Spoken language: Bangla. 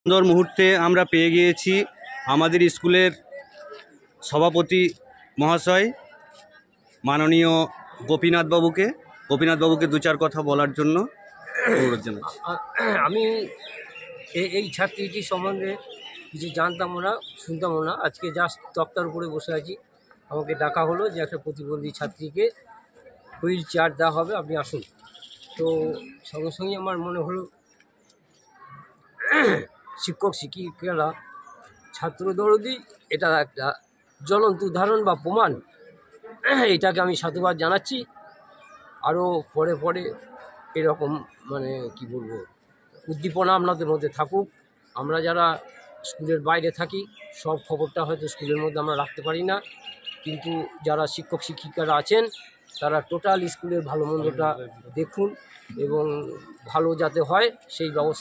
সুন্দর মুহূর্তে আমরা পেয়ে গিয়েছি আমাদের স্কুলের সভাপতি মহাশয় মাননীয় গোপীনাথবাবুকে দু চার কথা বলার জন্য অনুরোধ জানাচ্ছি। আমি এই ছাত্রীটি সম্বন্ধে কিছু জানতামও না, শুনতামও না। আজকে জাস্ট তক্তার উপরে বসে আছি, আমাকে ডাকা হলো যে একটা প্রতিবন্ধী ছাত্রীকে হুইল চেয়ার দেওয়া হবে, আপনি আসুন। তো সঙ্গে সঙ্গে আমার মনে হলো শিক্ষক শিক্ষিকারা ছাত্র দরদি, এটা একটা জ্বলন্ত উদাহরণ বা প্রমাণ। এটাকে আমি সাধুবাদ জানাচ্ছি। আরও পরে পরে এরকম কি বলবো, উদ্দীপনা আপনাদের মধ্যে থাকুক। আমরা যারা স্কুলের বাইরে থাকি সব খবরটা হয়তো স্কুলের মধ্যে আমরা রাখতে পারি না, কিন্তু যারা শিক্ষক শিক্ষিকারা আছেন তারা টোটাল স্কুলের ভালো মন্দটা দেখুন এবং ভালো যাতে হয় সেই ব্যবস্থা